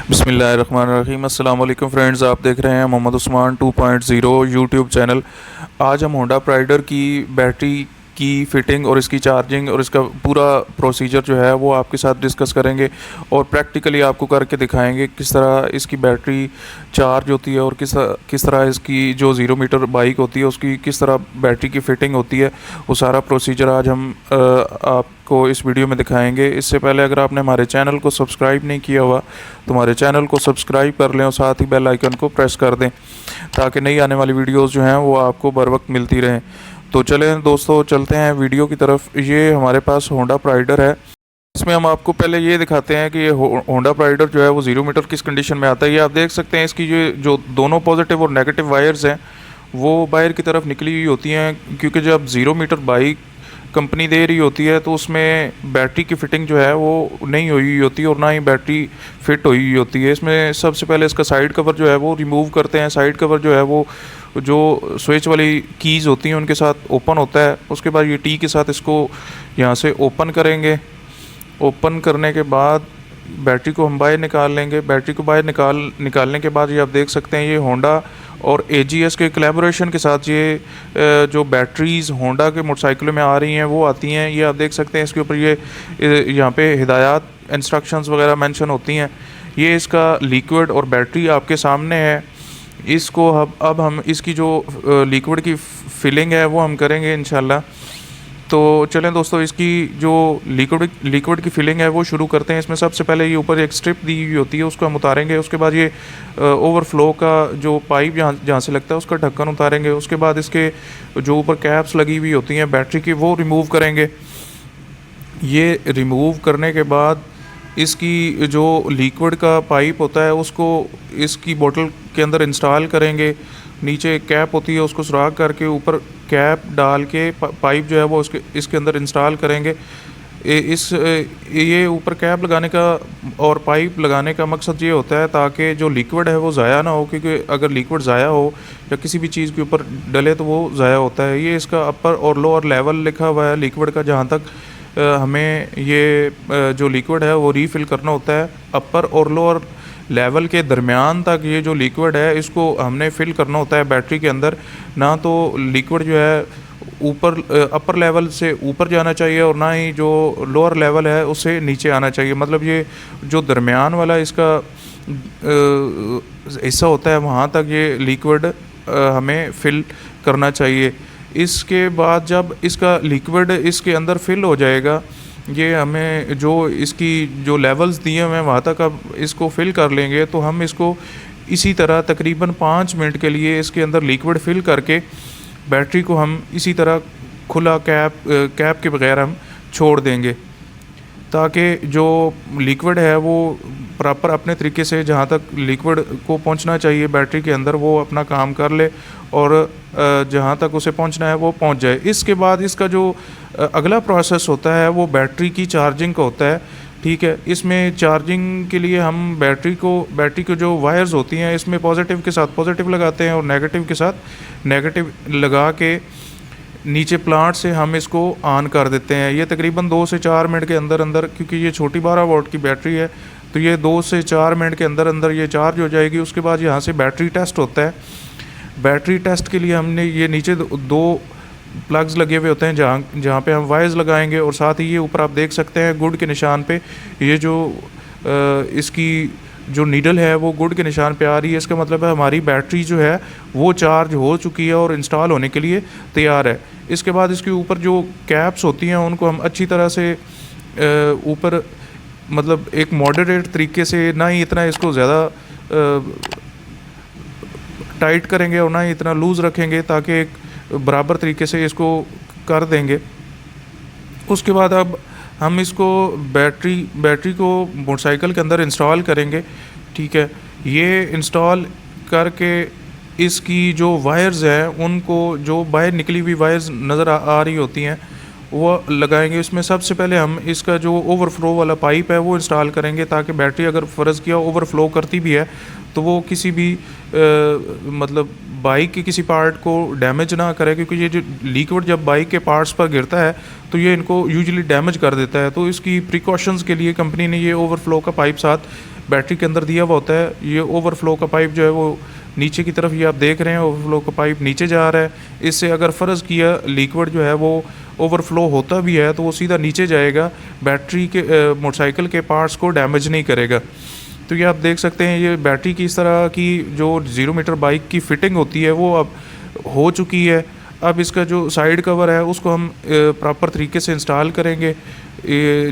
बिस्मिल्लाहिर्रहमानिर्रहीम। अस्सलाम वालेकुम फ्रेंड्स, आप देख रहे हैं मोहम्मद उस्मान 2.0 यूट्यूब चैनल। आज हम होंडा प्राइडर की बैटरी की फ़िटिंग और इसकी चार्जिंग और इसका पूरा प्रोसीजर जो है वो आपके साथ डिस्कस करेंगे और प्रैक्टिकली आपको करके दिखाएंगे किस तरह इसकी बैटरी चार्ज होती है और किस तरह इसकी जो 0 मीटर बाइक होती है उसकी किस तरह बैटरी की फ़िटिंग होती है। वो सारा प्रोसीजर आज हम आपको इस वीडियो में दिखाएंगे। इससे पहले अगर आपने हमारे चैनल को सब्सक्राइब नहीं किया हुआ तो हमारे चैनल को सब्सक्राइब कर लें और साथ ही बेल आइकन को प्रेस कर दें ताकि नई आने वाली वीडियोस जो हैं वो आपको बर वक्त मिलती रहें। तो चलें दोस्तों, चलते हैं वीडियो की तरफ। ये हमारे पास होंडा प्राइडर है। इसमें हम आपको पहले ये दिखाते हैं कि ये होंडा प्राइडर जो है वो 0 मीटर किस कंडीशन में आता है। ये आप देख सकते हैं, इसकी जो दोनों पॉजिटिव और नेगेटिव वायर्स हैं वो बाहर की तरफ निकली हुई होती हैं, क्योंकि जब 0 मीटर बाइक कंपनी दे रही होती है तो उसमें बैटरी की फ़िटिंग जो है वो नहीं हुई हुई होती और ना ही बैटरी फ़िट हुई हुई होती है। इसमें सबसे पहले इसका साइड कवर जो है वो रिमूव करते हैं। साइड कवर जो है वो जो स्विच वाली कीज़ होती हैं उनके साथ ओपन होता है। उसके बाद ये टी के साथ इसको यहाँ से ओपन करेंगे। ओपन करने के बाद बैटरी को हम बाहर निकाल लेंगे। बैटरी को बाहर निकालने के बाद ये आप देख सकते हैं, ये होंडा और एजीएस के कोलैबोरेशन के साथ ये जो बैटरीज़ होंडा के मोटरसाइकिलों में आ रही हैं वो आती हैं। ये आप देख सकते हैं, इसके ऊपर ये यहाँ पे हिदायत इंस्ट्रक्शंस वगैरह मेंशन होती हैं। ये इसका लिक्विड और बैटरी आपके सामने है। इसको अब हम इसकी जो लिक्विड की फिलिंग है वो हम करेंगे इंशाल्लाह। तो चलें दोस्तों, इसकी जो लिक्विड की फिलिंग है वो शुरू करते हैं। इसमें सबसे पहले ये ऊपर एक स्ट्रिप दी हुई होती है, उसको हम उतारेंगे। उसके बाद ये ओवरफ्लो का जो पाइप जहाँ जहाँ से लगता है उसका ढक्कन उतारेंगे। उसके बाद इसके जो ऊपर कैप्स लगी हुई होती हैं बैटरी की वो रिमूव करेंगे। ये रिमूव करने के बाद इसकी जो लिक्विड का पाइप होता है उसको इसकी बोतल के अंदर इंस्टॉल करेंगे। नीचे एक कैप होती है, उसको सुराख करके ऊपर कैप डाल के पाइप जो है वो इसके अंदर इंस्टॉल करेंगे। ये ऊपर कैप लगाने का और पाइप लगाने का मकसद ये होता है ताकि जो लिक्विड है वो ज़ाया ना हो, क्योंकि अगर लिक्विड ज़ाया हो या किसी भी चीज़ के ऊपर डले तो वो ज़ाया होता है। ये इसका अपर और लोअर लेवल लिखा हुआ है लिक्विड का, जहाँ तक हमें ये जो लिक्विड है वो रीफ़िल करना होता है। अपर और लोअर लेवल के दरमियान तक ये जो लिक्विड है इसको हमने फ़िल करना होता है बैटरी के अंदर। ना तो लिक्विड जो है ऊपर अपर लेवल से ऊपर जाना चाहिए और ना ही जो लोअर लेवल है उससे नीचे आना चाहिए। मतलब ये जो दरमियान वाला इसका हिस्सा होता है वहाँ तक ये लिक्विड हमें फ़िल करना चाहिए। इसके बाद जब इसका लिक्विड इसके अंदर फ़िल हो जाएगा, ये हमें जो इसकी जो लेवल्स दिए हुए हैं वहाँ तक अब इसको फ़िल कर लेंगे। तो हम इसको इसी तरह तकरीबन 5 मिनट के लिए इसके अंदर लिक्विड फ़िल करके बैटरी को हम इसी तरह खुला कैप के बगैर हम छोड़ देंगे, ताकि जो लिक्विड है वो प्रॉपर अपने तरीके से जहाँ तक लिक्विड को पहुँचना चाहिए बैटरी के अंदर वो अपना काम कर ले और जहाँ तक उसे पहुँचना है वो पहुँच जाए। इसके बाद इसका जो अगला प्रोसेस होता है वो बैटरी की चार्जिंग का होता है। ठीक है, इसमें चार्जिंग के लिए हम बैटरी की जो वायर्स होती हैं इसमें पॉजिटिव के साथ पॉजिटिव लगाते हैं और नेगेटिव के साथ नेगेटिव लगा के नीचे प्लांट से हम इसको ऑन कर देते हैं। ये तकरीबन 2 से 4 मिनट के अंदर अंदर, क्योंकि ये छोटी 12 वोल्ट की बैटरी है तो ये 2 से 4 मिनट के अंदर अंदर ये चार्ज हो जाएगी। उसके बाद यहाँ से बैटरी टेस्ट होता है। बैटरी टेस्ट के लिए हमने ये नीचे दो प्लग्स लगे हुए होते हैं जहाँ पे हम वायर्स लगाएंगे और साथ ही ये ऊपर आप देख सकते हैं गुड के निशान पे ये जो इसकी जो नीडल है वो गुड के निशान पे आ रही है। इसका मतलब है हमारी बैटरी जो है वो चार्ज हो चुकी है और इंस्टॉल होने के लिए तैयार है। इसके बाद इसके ऊपर जो कैप्स होती हैं उनको हम अच्छी तरह से ऊपर मतलब एक मॉडरेट तरीके से, ना ही इतना इसको ज़्यादा टाइट करेंगे और ना ही इतना लूज़ रखेंगे, ताकि एक बराबर तरीके से इसको कर देंगे। उसके बाद अब हम इसको बैटरी को मोटरसाइकिल के अंदर इंस्टॉल करेंगे। ठीक है, ये इंस्टॉल करके इसकी जो वायर्स हैं उनको, जो बाहर निकली हुई वायर्स नज़र आ रही होती हैं वो लगाएंगे। इसमें सबसे पहले हम इसका जो ओवरफ्लो वाला पाइप है वो इंस्टॉल करेंगे, ताकि बैटरी अगर फ़र्ज़ किया ओवरफ्लो करती भी है तो वो किसी भी मतलब बाइक के किसी पार्ट को डैमेज ना करे, क्योंकि ये जो लिक्विड जब बाइक के पार्ट्स पर गिरता है तो ये इनको यूजुअली डैमेज कर देता है। तो इसकी प्रिकॉशंस के लिए कंपनी ने ये ओवरफ्लो का पाइप साथ बैटरी के अंदर दिया हुआ होता है। ये ओवरफ्लो का पाइप जो है वो नीचे की तरफ, ये आप देख रहे हैं ओवरफ्लो का पाइप नीचे जा रहा है। इससे अगर फ़र्ज़ किया लिक्विड जो है वो ओवरफ्लो होता भी है तो वो सीधा नीचे जाएगा, बैटरी के मोटरसाइकिल के पार्ट्स को डैमेज नहीं करेगा। तो ये आप देख सकते हैं ये बैटरी की इस तरह की जो 0 मीटर बाइक की फ़िटिंग होती है वो अब हो चुकी है। अब इसका जो साइड कवर है उसको हम प्रॉपर तरीके से इंस्टॉल करेंगे।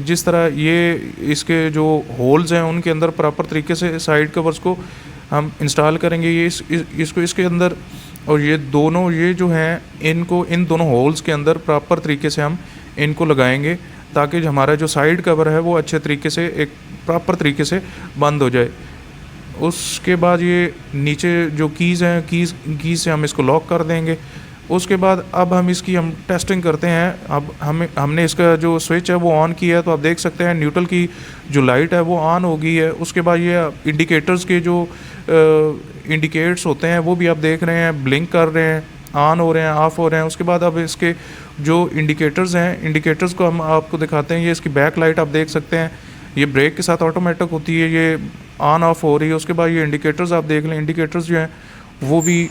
जिस तरह ये इसके जो होल्स हैं उनके अंदर प्रॉपर तरीके से साइड कवर्स को हम इंस्टॉल करेंगे। ये इसको इसके अंदर, और ये दोनों ये जो हैं इनको इन दोनों होल्स के अंदर प्रॉपर तरीके से हम इनको लगाएंगे, ताकि हमारा जो साइड कवर है वो अच्छे तरीके से एक प्रॉपर तरीके से बंद हो जाए। उसके बाद ये नीचे जो कीज़ हैं कीज़ से हम इसको लॉक कर देंगे। उसके बाद अब हम टेस्टिंग करते हैं। अब हमने इसका जो स्विच है वो ऑन किया है, तो आप देख सकते हैं न्यूट्रल की जो लाइट है वो ऑन हो गई है। उसके बाद ये इंडिकेटर्स के जो इंडिकेट्स होते हैं वो भी आप देख रहे हैं ब्लिंक कर रहे हैं, ऑन हो रहे हैं, ऑफ़ हो रहे हैं। उसके बाद अब इसके जो इंडिकेटर्स हैं, इंडिकेटर्स को हम आपको दिखाते हैं। ये इसकी बैक लाइट आप देख सकते हैं, ये ब्रेक के साथ ऑटोमेटिक होती है, ये ऑन ऑफ हो रही है। उसके बाद ये इंडिकेटर्स आप देख लें, इंडिकेटर्स जो हैं वो भी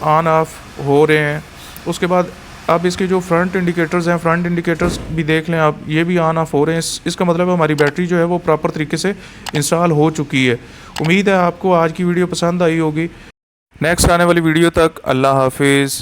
ऑन ऑफ हो रहे हैं। उसके बाद अब इसके जो फ्रंट इंडिकेटर्स हैं, फ्रंट इंडिकेटर्स भी देख लें आप, ये भी ऑन ऑफ हो रहे हैं। इसका मतलब है हमारी बैटरी जो है वो प्रॉपर तरीके से इंस्टॉल हो चुकी है। उम्मीद है आपको आज की वीडियो पसंद आई होगी। नेक्स्ट आने वाली वीडियो तक अल्लाह हाफिज़।